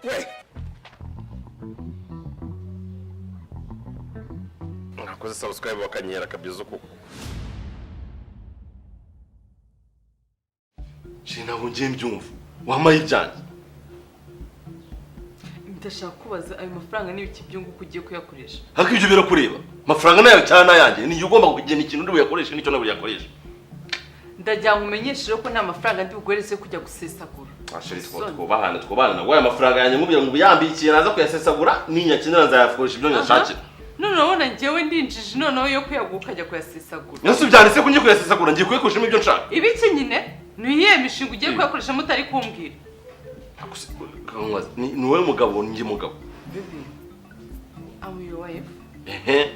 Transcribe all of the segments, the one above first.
we nakoze subscribe wakanyera kabizo kuko China hunje mbyumva wamaye ibyanje ndashaka kubaza ayo mafaranga ni ibiki byungu kugiye kuyakoresha hako ibyo biro kureba amafaranga nayo cyana yanjye ni ugomba kugena ikintu ndi buyakoresha nicyo naburi yakoresha ndajya nkumenyesheje ko nta mafaranga ndi bugwereze kujya gusesagura ashari twobana na waya mafaranga yanjye mubira ngo biyambikiye naza kuyasesagura ninyakinira nzayakoresha ibyo nyashakira none urabona njyewe ndinjije noneho yo kuyaguka ajya kuyasesagura Yesu byanditse kunye kuyasesagura ngiye kuyakoresha ibyo nshaka ibiki nyine niye mishinga ugiye kuyakoresha mutari kumbwira ni wowe mugabo ngiye mugabo I'm your wife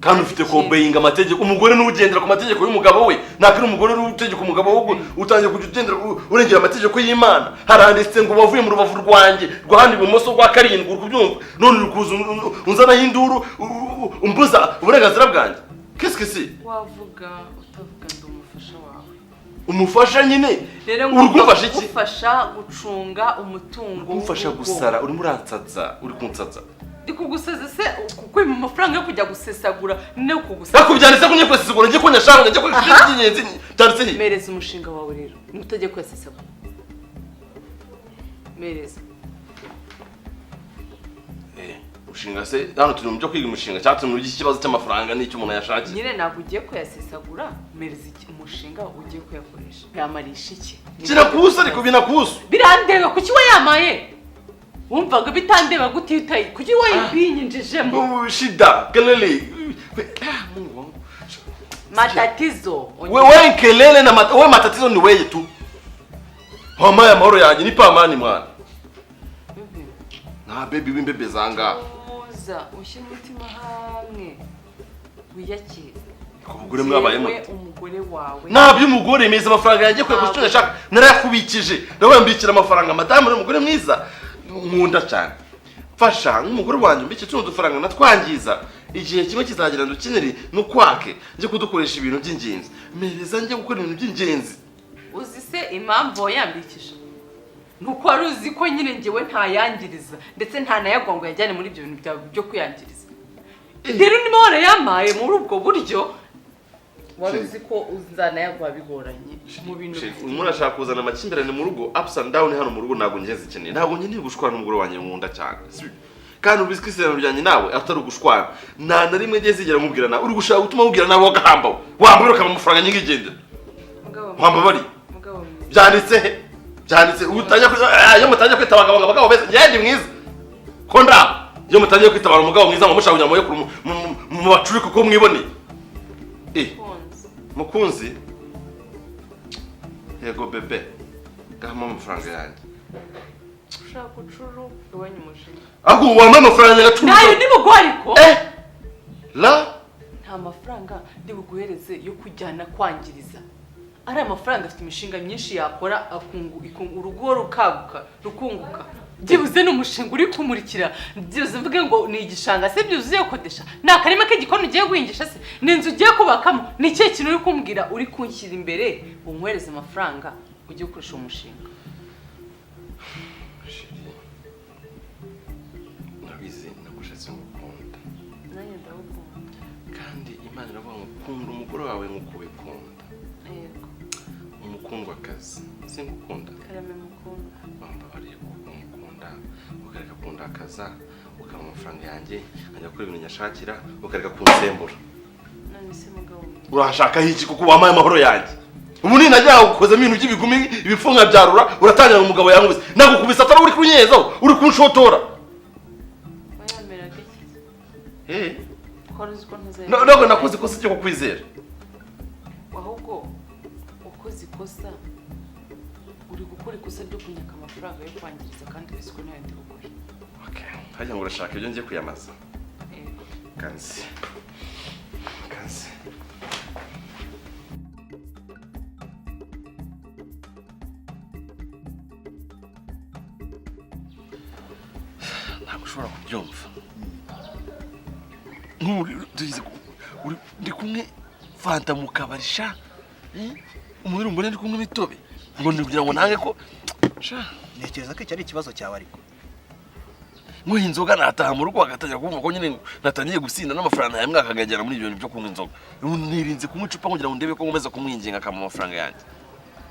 kandi ufite kombeyinga amategeko umugore n'ugendera ku mategeko y'umugabo we nakiri umugore n'utegeko umugabo wo utangiye kugendera urengera amategeko y'Imana haranditse ngo bavuye mu rubavu rwanjye rwahandi bumoso rwa karindwi kubyumva none urukuza unzana hinduru umbuza uburenganzira bwanjye kesi wavuga utavuga ndi umufasha wawe umufasha nyine urugufasha iki ufasha gucunga umutungo umufasha gusara uri murantsatsa uri kunsatsa ndikugusaza se kuko mu mafaranga yo kujya gusesagura ne kugusaza bakubyanditse kunye kwesesagura ngiye kunyashanga ngiye kwesesagura cy'inyenzi cyanditse he mereza umushinga wawe rero mutajye kwesesagura mereza ushinga se hano turi mu byo kwiga umushinga cyatumye ugira ikibazo cy'amafaranga n'icyo umuntu yashakiye nyine ntabwo ugiye kuyasesagura mereza umushinga ugiye kuyakoresha yamarisha iki kirakusa ariko binakusa birandeba kuki we yamaye wumvaga bitandeba gutitaye kuki wayibinyinjijemo shida kelele matatizo wewe kelele na wewe matatizo ni wewe tu wamaya mahoro yanjye ni pamani mwana na baby w'imbebe zanga uza ushyira umutima hamwe wiyakire kubugure mwabaye umugore wawe nabyo umugore meza amafaranga yanjye kwe gushaka nshaka narayakubikije nawe mbikira amafaranga madamu n'umugore mwiza nkunda cyane fasha nk'umugore wanjye mbike tuno dufaranga natwangiza igihe kimwe kizagira ndukineri nukwake nje kudukoresha ibintu by'ingenzi mereza nje gukora ibintu by'ingenzi uzi se impamvu yambikije nuko ari uzi ko nyine ngewe ntayangiriza ndetse ntanayagwa ngo yajyane muri ibyo bintu byo kwiyangiriza rero niba warayamaye muri ubwo buryo wari uzi ko uzanayagwa bigoranye mu bintu umuntu ashaka kuzana amakimbirane mu rugo ups and down hano mu rugo ntabwo ngeze ikeneye ntabwo nkeneye gushwana n'umugore wanjye nkunda cyane kandi ubizi ko isezerano ryanjye nawe atari ugushwana nta na rimwe ngeze zigera mubwira nawe uri gushaka gutuma mubwira nawe wagahamba wambura ukaba amafaranga nyingigendera wamba bari byanditse he byanditse iyo mutangiye kwitaba abagabo beza ngende mwiza ko nda iyo mutangiye kwitabara umugabo mwiza mushaka kunyama yo mu bacuri kuko mwiboneye mukunzi yego bebe gahama amafaranga yanjye ushaka ucuru iwanyu umushinga aho wampa amafaranga ngacuru nayo ndi bugwariko la nta mafaranga ndi buguhereze yo kujyana kwangiriza ari amafaranga afite imishinga myinshi yakora urugo rukunguka byibuze n'umushinga uri kumurikira byibuze mvuge ngo ni igishanga se byuzuye kodesha ni akarima k'igikoni ugiye guhingisha se ni inzu ugiye kubakamo ni ikihe kintu uri kumbwira uri kunshyira imbere unkwereze amafaranga ugiye gukoresha umushinga nabizi nagushatse ngukunda nanjye ndagukunda kandi Imana iravuga ngo kunda umugore wawe nk'uko ubikunda yego umukundwakazi sinkukunda karame mukunda wambabariye kuko umukunda ukareka kundakaza ukaba amafaranga yanjye nkajya gukora ibintu nyashakira ukareka kunsembura none se mugabo urashaka iki kuko wamaye amahoro yanjye ubu ni najya gukoza ibintu by'ibigumi ibifunga byarura uratangira umugabo yankubise nagukubise atari uri kunyezaho uri kunshotora wayamera giki kwaruzi ko ntuzaye ntabwo nakoze ikosa ryo kukwizera ahubwo ukoze ikosa uri gukora ikosa ryo kunyaka amafaranga yo kwangiriza kandi uzi ko nayo ndi gukora hajya ngo urashaka ibyo ngiye kwiyamaza kanzi ntabwo ushobora kubyumva ndi kumwe fanta mu kabari sha umubiri mbone ndi kumwe imitobe ngo ndi kugira ngo nange ko ntekereza ko icyo ari ikibazo cyawe ariko nk'uyu inzoga nataha mu rugo agatangira kumva ko nyine natangiye gusinda n'amafaranga ya mwaka agagera muri ibyo bintu byo kunywa inzoga. Nirinze kunywa icupa kugira ngo ndebe ko nkomeza kumwinginga akama amafaranga yanjye.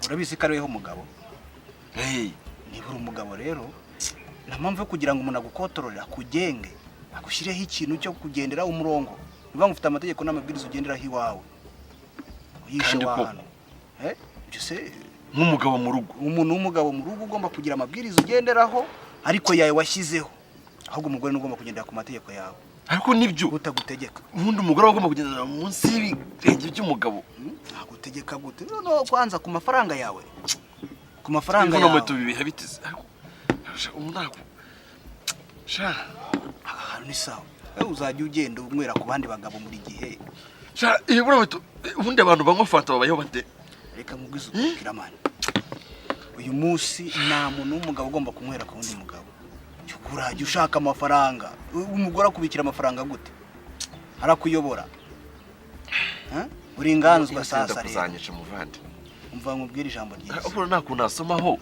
Urabizi ko ariweho umugabo. Niba uri umugabo rero nta mpamvu yo kugira ngo umuntu agukotororera kugenge agushyireho ikintu cyo kugendera umurongo. Niba ngufite amategeko n'amabwiriza ugenderaho iwawe uyishe wahano. Byose nk'umugabo mu rugo, umuntu w'umugabo mu rugo ugomba kugira amabwiriza ugenderaho ariko yawe washyizeho. Ahubwo umugore n'ugomba kugendera ku mategeko yawe. Ariko nibyo utagutegeka. Ubundi umugore agomba kugendera munsi y'ibirenge by'umugabo. Agutegeka gute? No kwanza ku mafaranga yawe. Ku mafaranga yawe. Ibyo moto bibiha biteze. Umnako. Sha. Ni sawa. Uzajya ugenda umwera ku bandi bagabo muri gihe. Sha, ibura moto ubundi abantu banywa fanta babayeho bate? Reka nkubwize ukubwira mani. Uyu munsi nta muntu w'umugabo ugomba kunywera ku wundi mugabo. Urajya ushaka amafaranga. Umugore akubikira amafaranga gute? Arakuyobora. Uri inganzwa sasa rero. Kuzanyisha muvandi. Umva nkubwira ijambo ryiza. Ubwo nako nasomaho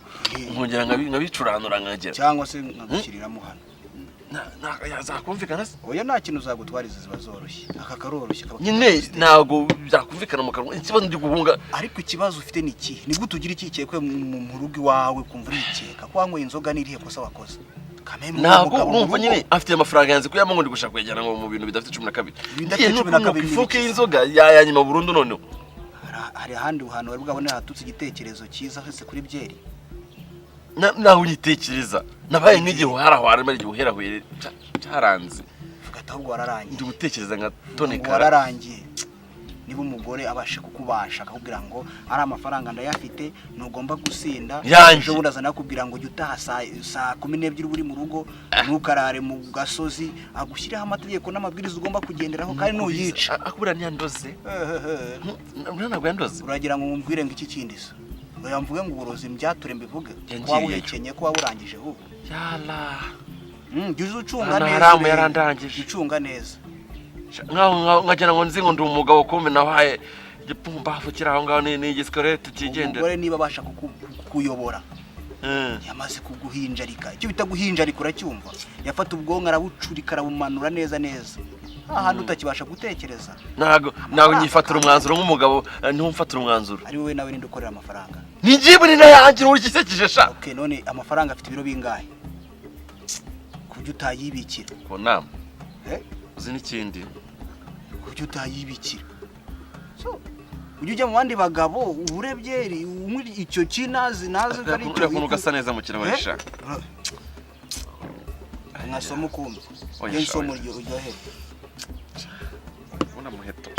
nkongera nkabicuranura nkagera. Cyangwa se nkagushyiriramo hano. Yazakumvikana se? Oya nta kintu uzagutwariza ziba zoroshye. Aka karoroshye kaba. Nyine ntago byakumvikana mu kanwa. Ikibazo ndi guhunga. Ariko ikibazo ufite ni iki? Ni gute ugira ikikekwe mu rugo iwawe kumva urikeka? Kwanywa inzoga n'irihe kosa wakoze? Ntabwo urumva nyine afite amafaranga yanze kuyama ngo ndi gushaka kwegerana ngo mu bintu bidafite 12. Bidafite 12 ifuke y'inzoga yanyuma burundu noneho. Hari ahandi uhantu wari bwabone hatutse igitekerezo cyiza hese kuri byeri. Naho uyitekereza nabaye nk'igihe harahwara ari igihe uherahuye cyaranze. Fugata ahubwo wararangiye. Ndi gutekereza nka tone kara. Wararangiye. Niba umugore abashe kukubasha akakubwira ngo ari amafaranga ndayafite ntugomba gusinda ejo buraza nakubwira ngo jya utaha saa 12 uri mu rugo ntukarare mu gasozi agushyiraho amategeko n'amabwiriza ugomba kugenderaho kandi nuyica akubura nyandoze ntabwo yandoze uragira ngo mumbwire ngo iki kindi se yamvuge ngo uburozi mbyature mbivuge kwa uhekenye ko waburangije ahubwo yala jya ucunga neza yarandangije ucunga neza nkajyana ngo nzi ngo ndi umugabo kumbe nabaye gipumba afukira aho ngaho ni igiskorete kigendera umugore niba abasha kukuyobora yamaze kuguhinjarika icyo bita guhinjarika uracyumva yafata ubwonko arabucurika arabumanura neza ahantu utakibasha gutekereza nawe nyifatira umwanzuro nk'umugabo niho mfatira umwanzuro ari wowe nawe ninde ukorera amafaranga nigiye ni nayanjye uri gisekeje sha okay none amafaranga afite ibiro bingahe kujya utayibikira ko nama uzi n'ikindi kujya utayibikira so ujya mu bandi bagabo uburebye umuri icyo kinazi nazi kari cyo kuko gasa neza mu kirabari sha nkasomo kumva nsomo uryohe una muheto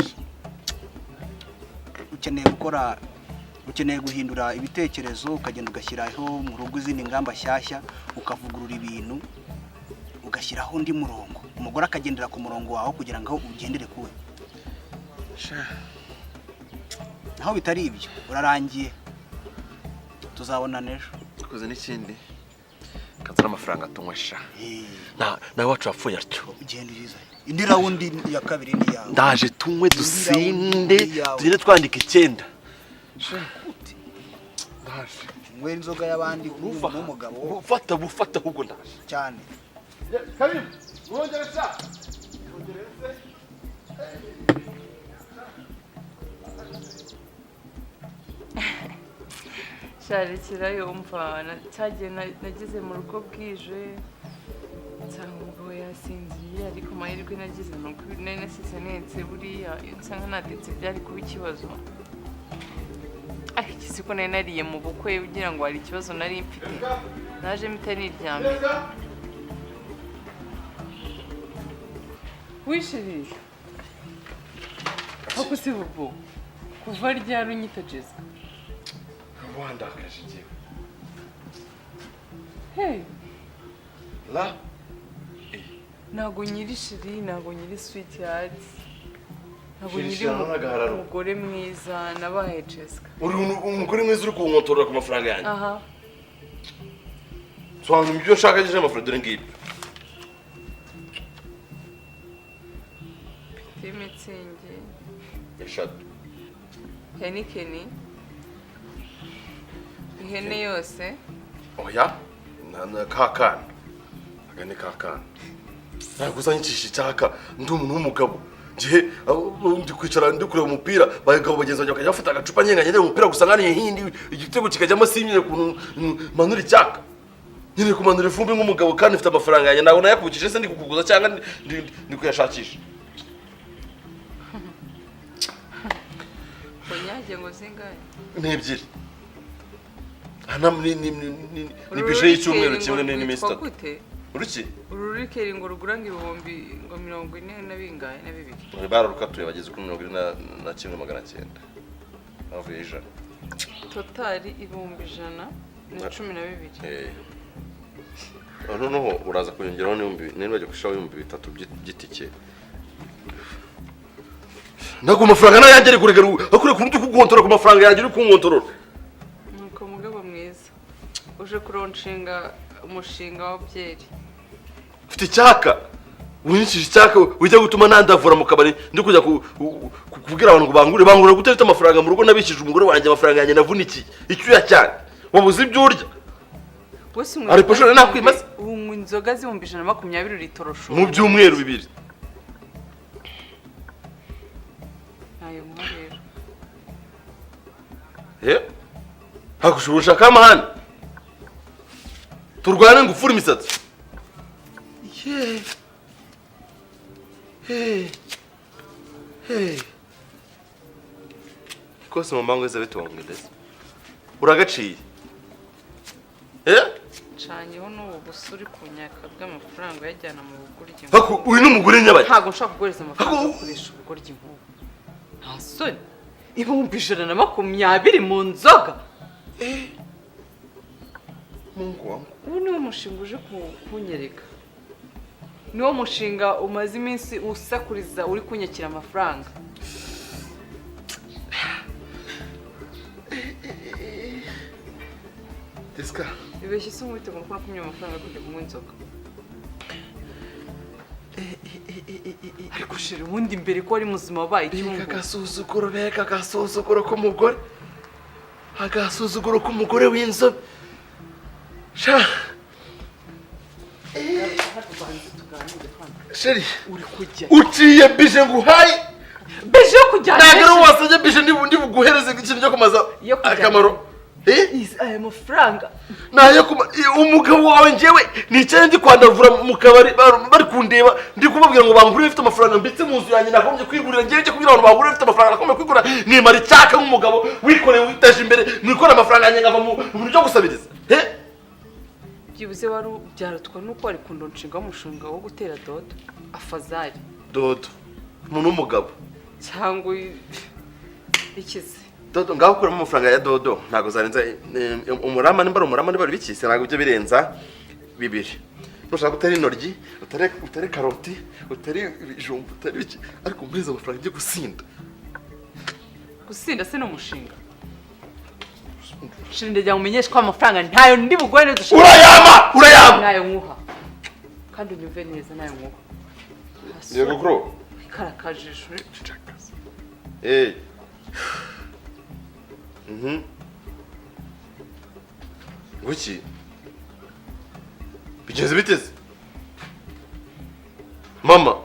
ukeneye guhindura ibitekerezo ukagenda ugashyiraho mu rugo izindi ngamba shyashya ukavugurura ibintu ugashyiraho undi murongo umugore akagendera ku murongo wawe kugira ngo ugendere kuwe naho bitari ibyo urarangiye tuzabona nejo ukoze n'ikindi kazana amafaranga tunywesha nawe wacu wapfuye atyo ugenda uriza indi rawundi ya kabiri ni yawe ndaje tunywe dusinde tugende twandika 9 ndaje mwe inzoga y'abandi n'umugabo bufata ahubwo ndaje cyane karibu urongereza sharekera yumva cyagiye nagize mu rugo bwije nsanga umugabo yasinziye ariko amahirwe nagize ni uko nari nasize netse buriya nsanga natetse byari kuba ikibazo ariko iki ko nari nariye mu bukwe ugira ngo hari ikibazo nari mfite naje mpita niryamye wishirije ako si bubu kuva ryari unyita Jessica wandakaje giye hey la nago nyiri shiri nago nyiri sweetheart nago nyiri umugore mwiza nabaye Jessica uri umugore mwiza uri kunkotorera ku mafaranga yanjye aha sobanura ibyo ushaka gije amafaranga dore ngibi Mitsingi eshatu Henikeni ihene yose oya na kakana Gane kaka. Ntabwo uzanyicisha icyaka ndi umuntu w'umugabo. Gihe ndi kwicara ndi kureba umupira bagabo bagenzi banjye bakajya bafata agacupa nyenga nyene umupira gusa ngani hindi igitego kikajyamo simye ku manura icyaka. Nyine kumanura ifumbi nk'umugabo kandi mfite amafaranga yanjye nawe nayakubikije se ndi kukuguza cyangwa ndi kuyashakisha. Konyaje ngo zingaye? Nebyiri. Ana ni bije y'icyumweru kimwe n'iminsi 3. Uruki? Ururikeri ngo ruguranga ibihumbi ngo 40 na bingahe na bibiri. Bararukatuye bageze kuri 21,900. Avuye ijana. Totali ibihumbi 112. Noneho uraza kuyongeraho n'ibihumbi bajya kushaho ibihumbi 3 by'itike. Nako amafaranga nayanjye kuregera akure ku mutwe kugontora ku mafaranga yanjye uri kungontorora. Nuko mugabo mwiza. Uje kuronshinga umushinga wa byeri. Ufite icyaka. Winyishije icyaka ujya gutuma nandavura mu kabari ndi kujya kubwira abantu ngo bangure gutereta amafaranga mu rugo nabikije umugore wanjye amafaranga yanjye navunikiye. Icyuya cyane. Wabuze ibyo urya. Ari poshora nakwimase. Unywa inzoga z'ibihumbi 120 litorosho. Mu byumweru bibiri. Ayo mwarero. Hakushubusha kama hano. Turwane ngufura imisatsi. Kose mu mbango ze bitongedese. Uragaciye. Canyeho n'ubu busuri kunyaka bw'amafaranga yajyana mu buguryi. Hako uyu n'umugore nyabaye. Ntago nshaka kugureza amafaranga ukoresha ubuguryi nk'ubu. Ntasoni. Ibihumbi 120 mu nzoga. Mungu wangu. Ubu niwo mushinga uje kunyereka. Niwo mushinga umaze iminsi usakuriza uri kunyakira amafaranga. Tiska. Ibeshye se umwite ngo kunywa amafaranga kujya kunywa inzoga. Ariko shira ubundi imbere ko ari muzima wabaye icyumba. Beka gasuzuguro k'umugore. Agasuzuguro k'umugore w'inzobe. Sha. Sheri, uri kujya. Uciye bije nguhaye. Bije yo kujyana. Nagero wasajye bije ndi buguhereze ikintu cyo kumaza akamaro. Aya mafaranga. Nayo umugabo wawe njewe nicaye ndi kwandavura mu kabari bari kundeba ndi kubabwira ngo bangure bifite amafaranga mbitse mu nzu yanjye nakombye kwigurira ngiye cyo kugira ngo bangure bifite amafaranga nakombye kwigura nimara icyaka nk'umugabo wikoreye witaje imbere mwikora amafaranga yanjye ngava mu bintu byo gusabiriza. Byibuze wari byarutwa nuko ari kundonshinga umushinga wo gutera dodo afazari. Dodo umuntu w'umugabo cyangwa ikize. Dodo ngaho kuramo amafaranga ya dodo ntago zarenza umurama nimbara bikise ntago byo birenza 2. Nushaka utari inoryi utari karoti utari ibijumba utari biki ariko mbeza amafaranga ngiye gusinda se no mushinga. Shinde jya umenyesha ko amafaranga ntayo ndi bugwene dushaka. Urayama nayo nkuha kandi unyumve neza nayo nkuha. Yego bro Karakajisho. Guki bigeze biteze mama.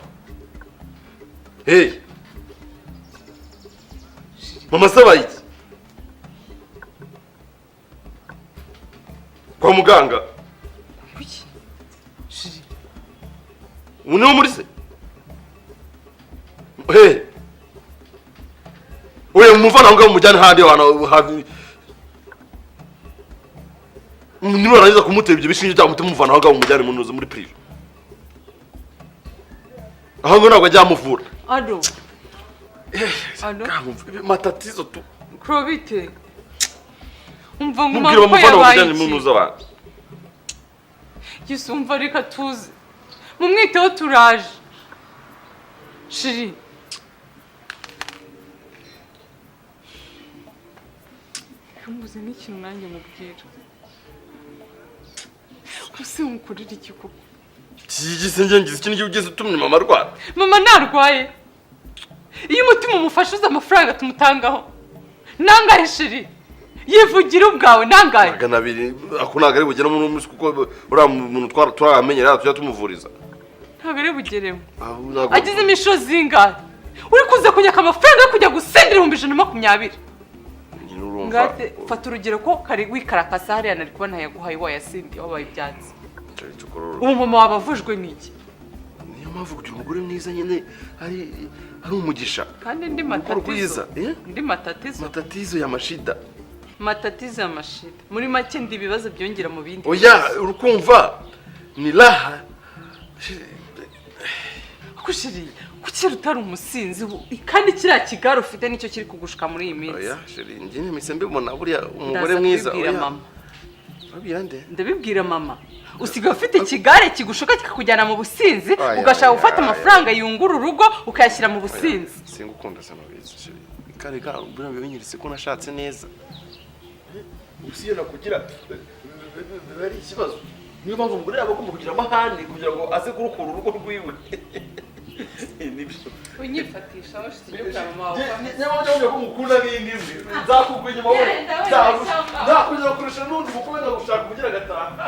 Mama sabaye kwa muganga. Kuki? Shiri. Uniwo muri se? Oya muvana ngo mujyane handi wana hafi. Niba rangiza kumutera ibyo bishinje cyangwa mutumuvana aho ngaho mujyane munuze muri prive. Aho ngo ntabwo ajya muvura. Ado. Matatizo tu. Krobite. Umva ngo mubwira bamuvana mujyane munuze abantu. Yisumva reka tuzi. Mumwiteho turaje. Shiri. Umbuze n'ikintu nanjye mubwira. Ese umukurira iki koko? Ngize ikintu ugeze utumye mama arwara. Mama narwaye. Iyo umutima umufashe uza amafaranga tumutangaho. Nangahe shiri. yivugira ubwawe nangaye. Magana abiri ako ntabwo ari bugere mu munsi kuko uriya muntu twaramenyera tujya tumuvuriza. Ntabwo ari bugeremo. Agize imisho zingahe? Uri kuza kunyaka amafaranga yo kujya gusendera 120. Ngate fata urugero ko kari wikarakasa hariya nari kubona yaguhaye wayasindi wabaye ibyatsi. Ubu mama wabavujwe n'iki? Niyo mpamvu kugira umugore mwiza nyine ari umugisha. Kandi ndi matatizo. Ndi matatizo. Matatizo ya mashida. Matatizo ya mashida. Muri make ndi ibibazo byongera mu bindi. Oya urukumva ni raha. Kushiri kuki rutari umusinzi kandi kiriya kigaro ufite nicyo kiri kugushuka muri iyi minsi. Oya shiri njye mise mbibona buriya umugore mwiza. Oya babwira nde? Ndabibwira mama. Usigaye ufite ikigare kigushuka kikakujyana mu businzi ugashaka gufata amafaranga yungura urugo ukayashyira mu businzi. Singukunda sana bizi shiri. Kare ka buriya binyiretse ko nashatse neza. Usiye nakugira bari ikibazo. Niyo mpamvu umugore yaba agomba kugira amahane kugira ngo aze kurukura urugo rwiwe. Nibyo. Unyifatisha washize kwa mama wawe. Nyamara ko mukunda n'ingimbi. Nzakugwa inyuma wowe. Nzakugira kurusha n'undi mukomeza gushaka kugira gatanga.